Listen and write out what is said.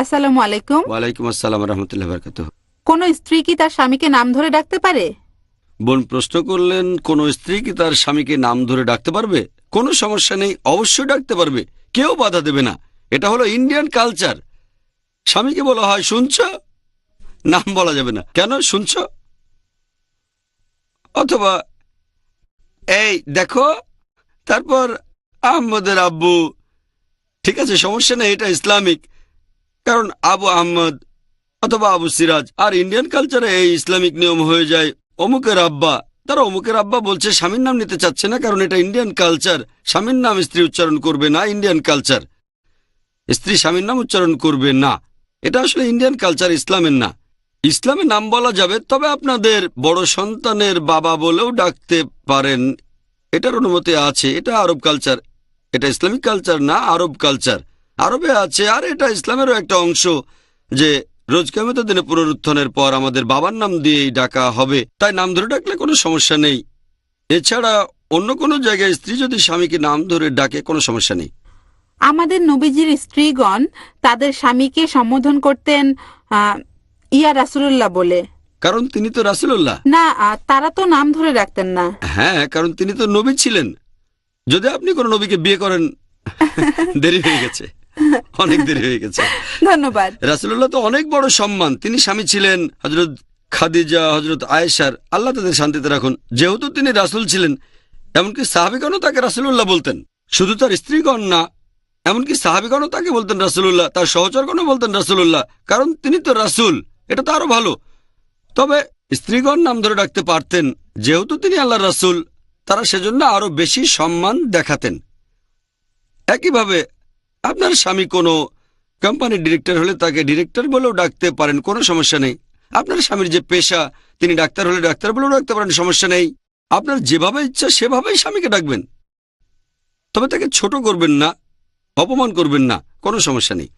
আসসালামু আলাইকুম। ওয়ালাইকুম আসসালাম রহমতুল্লাহ বারকাতুহ। কোন স্ত্রী কি তার স্বামীকে নাম ধরে ডাকতে পারে? বোন প্রশ্ন করলেন, কোন স্ত্রী কি তার স্বামীকে নাম ধরে ডাকতে পারবে? কোনো সমস্যা নেই, অবশ্যই ডাকতে পারবে, কেউ বাধা দেবে না। এটা হলো ইন্ডিয়ান কালচার। স্বামীকে বলা হয় শুনছ, নাম বলা যাবে না। কেন শুনছ? অথবা এই দেখো, তারপর আহমদের আব্বু। ঠিক আছে, সমস্যা নেই, এটা ইসলামিক। কারণ আবু আহমদ অথবা আবু সিরাজ। আর ইন্ডিয়ান কালচারে এই ইসলামিক নিয়ম হয়ে যায় অমুকের আব্বা। তারা অমুকের আব্বা বলছে, স্বামীর নাম নিতে চাচ্ছে না, কারণ এটা ইন্ডিয়ান কালচার। স্বামীর নাম স্ত্রী উচ্চারণ করবে না, ইন্ডিয়ান কালচার। স্ত্রী স্বামীর নাম উচ্চারণ করবে না, এটা আসলে ইন্ডিয়ান কালচার, ইসলামের না। ইসলামের নাম বলা যাবে, তবে আপনাদের বড় সন্তানের বাবা বলেও ডাকতে পারেন, এটার অনুমতি আছে। এটা আরব কালচার, এটা ইসলামিক কালচার না, আরব কালচার। আরবে আছে, আর এটা ইসলামেরও একটা অংশ যে রোজ কিয়ামতের দিনে পুনরুত্থানের পর আমাদের বাবার নাম দিয়েই ডাকা হবে, তাই নাম ধরে ডাকলে কোনো সমস্যা নেই। এছাড়া অন্য কোনো জায়গায় স্ত্রী যদি স্বামীকে নাম ধরে ডাকে, কোনো সমস্যা নেই। আমাদের নবীজির স্ত্রীগণ তাদের স্বামীকে সম্বোধন করতেন ইয়া রাসূলুল্লাহ বলে। কারণ তিনি তো রাসূলুল্লাহ। না, তারা তো নাম ধরে ডাকতেন না। হ্যাঁ, কারণ তিনি তো নবী ছিলেন। যদি আপনি কোনো নবীকে বিয়ে করেন, দেরি হয়ে গেছে, অনেক দেরি হয়ে গেছে। ধন্যবাদ। রাসূলুল্লাহ তো অনেক বড় সম্মান। তিনি স্বামী ছিলেন হযরত খাদিজা, হযরত আয়েশার, আল্লাহ তাদের শান্তিতে রাখুন। যেহেতু তিনি রাসূল ছিলেন, এমনকি সাহাবীগণও তাকে রাসূলুল্লাহ বলতেন। শুধু তার স্ত্রীগণ না, এমনকি সাহাবীগণও তাকে বলতেন রাসূলুল্লাহ, তার সহচরগণও বলতেন রাসূলুল্লাহ, কারণ তিনি তো রাসূল। এটা তো আরো ভালো। তবে স্ত্রীগণ নাম ধরে ডাকতে পারতেন, যেহেতু তিনি আল্লাহর রাসূল, তারা সেজন্য আরো বেশি সম্মান দেখাতেন। একইভাবে আপনার স্বামী কোনো কোম্পানির ডিরেক্টর হলে তাকে ডিরেক্টর বলেও ডাকতে পারেন, কোনো সমস্যা নেই। আপনার স্বামীর যে পেশা, তিনি ডাক্তার হলে ডাক্তার বলেও ডাকতে পারেন, সমস্যা নেই। আপনার যেভাবে ইচ্ছা সেভাবেই স্বামীকে ডাকবেন, তবে তাকে ছোট করবেন না, অপমান করবেন না, কোনো সমস্যা নেই।